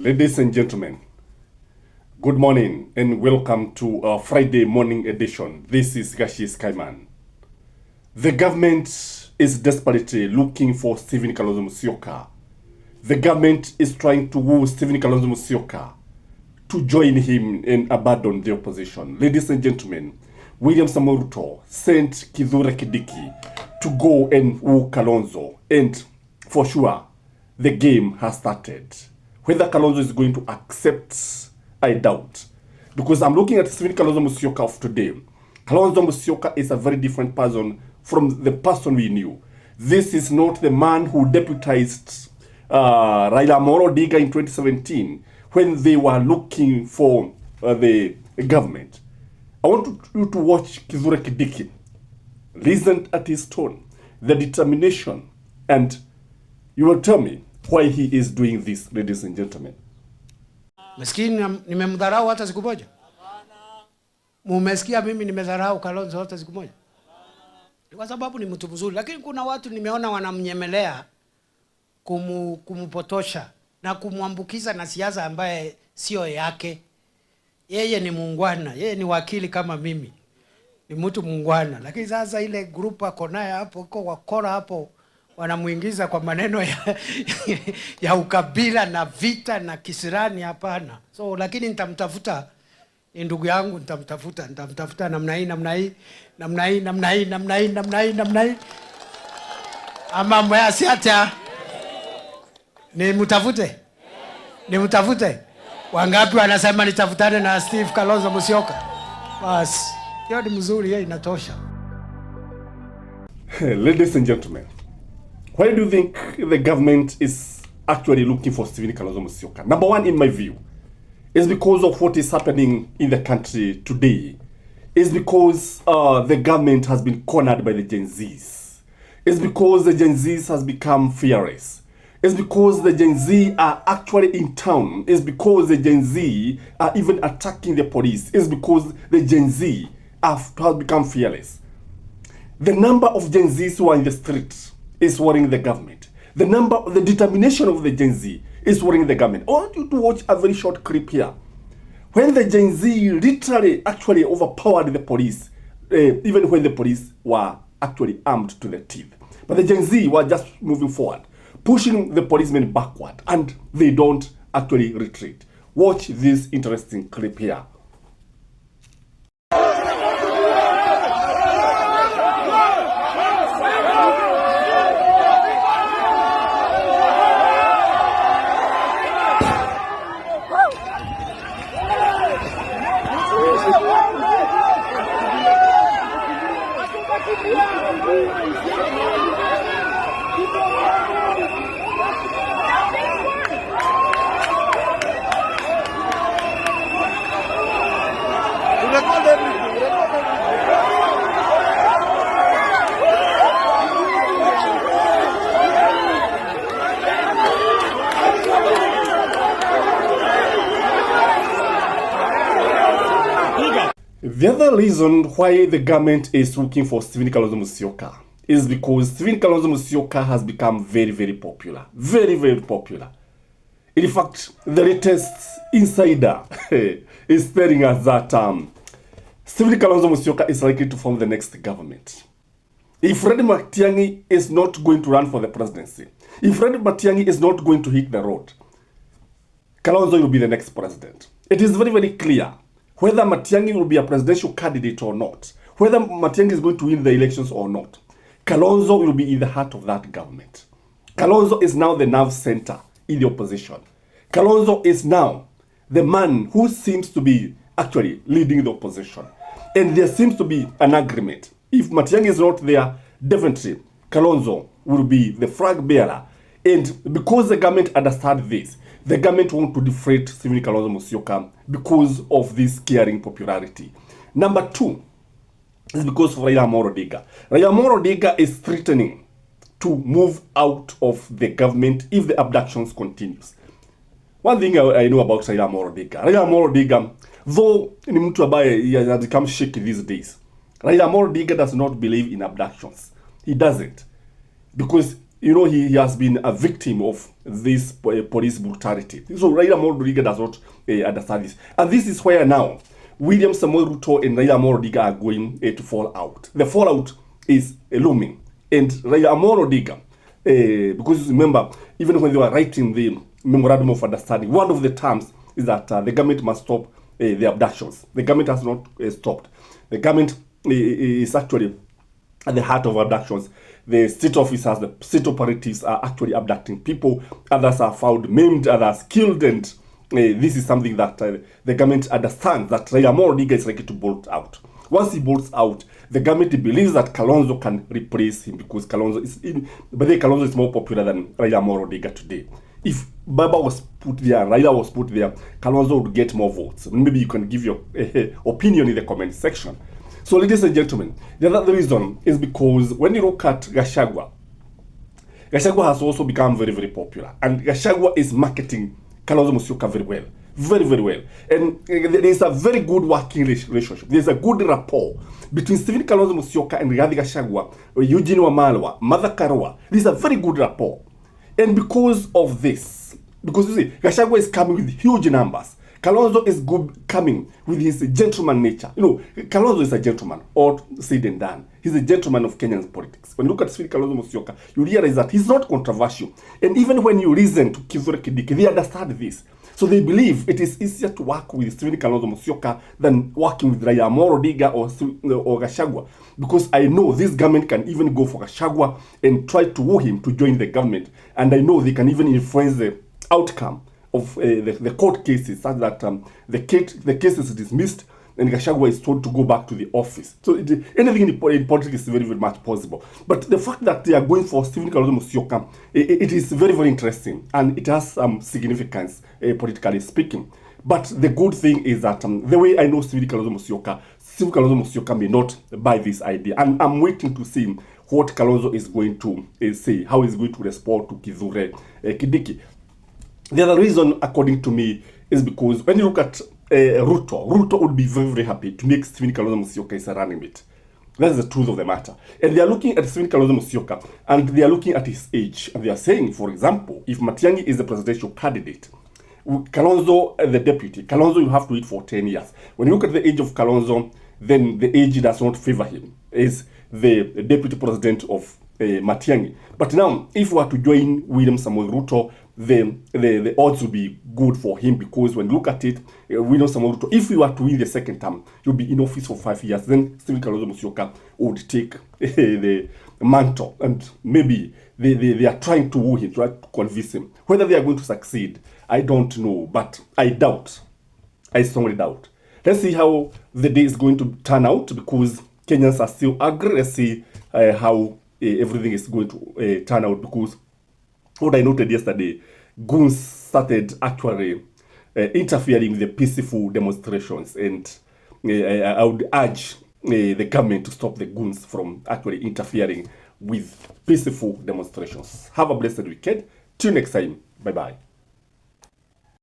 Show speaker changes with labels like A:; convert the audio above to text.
A: Ladies and gentlemen, good morning and welcome to our Friday morning edition. This is Gashi Skyman. The government is desperately looking for Stephen Kalonzo Musyoka. The government is trying to woo Stephen Kalonzo Musyoka to join him and abandon the opposition. Ladies and gentlemen, William Samoei Ruto sent Kithure Kindiki to go and woo Kalonzo, and for sure, the game has started. Whether Kalonzo is going to accept, I doubt. Because I'm looking at Stephen Kalonzo Musyoka of today. Kalonzo Musyoka is a very different person from the person we knew. This is not the man who deputized Raila Amolo Odinga in 2017 when they were looking for the government. I want you to watch Kithure Kindiki. Listen at his tone, the determination, and you will tell me why he is doing this, ladies and gentlemen.
B: Maskini nimemdharau hata siku moja? Mumesikia mimi nimedharau Kalonzo hata siku moja? Kwa sababu ni mtu mzuri, lakini kuna watu nimeona wanamnyemelea kumupotosha na kumwambukiza na siasa ambaye sio yake. Yeye ni muungwana, yeye ni wakili kama mimi. Ni mtu muungwana, lakini sasa ile group ako naye hapo, kwa wakora hapo, wanamuingiza kwa maneno ya ukabila na vita na kisirani. Hapana. So lakini nitamtafuta, ni ndugu yangu, nitamtafuta namna hii. Ama mbaya siata nimtafute. Wangapi wanasema nitafutane na Steve Kalonzo Musyoka? Bas, hiyo ni mzuri, hiyo inatosha.
A: Ladies and gentlemen, why do you think the government is actually looking for Stephen Kalonzo Musyoka? Number one, in my view, is because of what is happening in the country today. It's because the government has been cornered by the Gen Zs. It's because the Gen Zs has become fearless. It's because the Gen Z are actually in town. It's because the Gen Z are even attacking the police. It's because the Gen Z have become fearless. The number of Gen Zs who are in the streets is worrying the government. The determination of the Gen Z is worrying the government. I want you to watch a very short clip here. When the Gen Z literally actually overpowered the police, even when the police were actually armed to the teeth. But the Gen Z were just moving forward, pushing the policemen backward, and they don't actually retreat. Watch this interesting clip here. The other reason why the government is looking for Stephen Kalonzo Musyoka is because Stephen Kalonzo Musyoka has become very, very popular. Very, very popular. In fact, the latest insider is telling us that Stephen Kalonzo Musyoka is likely to form the next government. If Fred Matiang'i is not going to run for the presidency, if Fred Matiang'i is not going to hit the road, Kalonzo will be the next president. It is very, very clear whether Matiang'i will be a presidential candidate or not, whether Matiang'i is going to win the elections or not. Kalonzo will be in the heart of that government. Kalonzo is now the nerve center in the opposition. Kalonzo is now the man who seems to be actually leading the opposition. And there seems to be an agreement. If Matiang'i is not there, definitely Kalonzo will be the flag bearer. And because the government understands this, the government wants to deflate Stephen Kalonzo Musyoka because of this scaring popularity. Number two is because of Raila Amolo Odinga. Raila Amolo Odinga is threatening to move out of the government if the abductions continues. One thing I know about Raila Amolo Odinga, though ni mtu ambaye he has become shaky these days, Raila Amolo Odinga does not believe in abductions. He doesn't. Because he has been a victim of this police brutality. So Raila Amolo Odinga does not understand this. And this is where now William Samoei Ruto and Raila Amolo Odinga are going to fall out. The fallout is looming. And Raila Amolo Odinga, because remember, even when they were writing the memorandum of understanding, one of the terms is that the government must stop the abductions. The government has not stopped. The government is actually at the heart of abductions. The state officers, the state operatives are actually abducting people. Others are found maimed, others killed, and this is something that the government understands that Raila Amolo Odinga is likely to bolt out. Once he bolts out, the government believes that Kalonzo can replace him because Kalonzo is more popular than Raila Amolo Odinga today. If Baba was put there, Raila was put there, Kalonzo would get more votes. Maybe you can give your opinion in the comment section. So, ladies and gentlemen, the other reason is because when you look at Gachagua has also become very, very popular. And Gachagua is marketing Kalonzo Musyoka very well. Very, very well. And there is a very good working relationship. There is a good rapport between Stephen Kalonzo Musyoka and Rigathi Gachagua, Eugene Wamalwa, Martha Karua. There is a very good rapport. And because of this, because you see, Gachagua is coming with huge numbers. Kalonzo is coming with his gentleman nature. Kalonzo is a gentleman, all said and done. He's a gentleman of Kenyan politics. When you look at Stephen Kalonzo Musyoka, you realize that he's not controversial. And even when you listen to Kithure Kindiki, they understand this. So they believe it is easier to work with Stephen Kalonzo Musyoka than working with Raila Amolo Odinga or Gachagua. Because I know this government can even go for Gachagua and try to woo him to join the government. And I know they can even influence the outcome of the court cases such that the case is dismissed and Gachagua is told to go back to the office. So anything in politics is very, very much possible. But the fact that they are going for Stephen Kalonzo Musyoka, it is very, very interesting, and it has some significance, politically speaking. But the good thing is that the way I know Stephen Kalonzo Musyoka may not buy this idea. And I'm waiting to see what Kalonzo is going to say, how he's going to respond to Kithure Kindiki. The other reason, according to me, is because when you look at Ruto would be very, very happy to make Stephen Kalonzo Musyoka his running mate. That's the truth of the matter. And they are looking at Stephen Kalonzo Musyoka, and they are looking at his age. And they are saying, for example, if Matiang'i is the presidential candidate, Kalonzo the deputy, Kalonzo you have to wait for 10 years. When you look at the age of Kalonzo, then the age does not favor him. Is the deputy president of Matiang'i. But now, if we are to join William Samoei Ruto, then the odds will be good for him, because when you look at it, William Samoei Ruto, if you are to win the second term, you'll be in office for 5 years. Then Stephen Kalonzo Musyoka would take the mantle, and maybe they are trying to woo him, try to convince him. Whether they are going to succeed, I don't know, but I doubt. I strongly doubt. Let's see how the day is going to turn out, because Kenyans are still angry. Let's see how everything is going to turn out, because what I noted yesterday, goons started actually interfering with the peaceful demonstrations, and I would urge the government to stop the goons from actually interfering with peaceful demonstrations. Have a blessed weekend. Till next time. Bye-bye.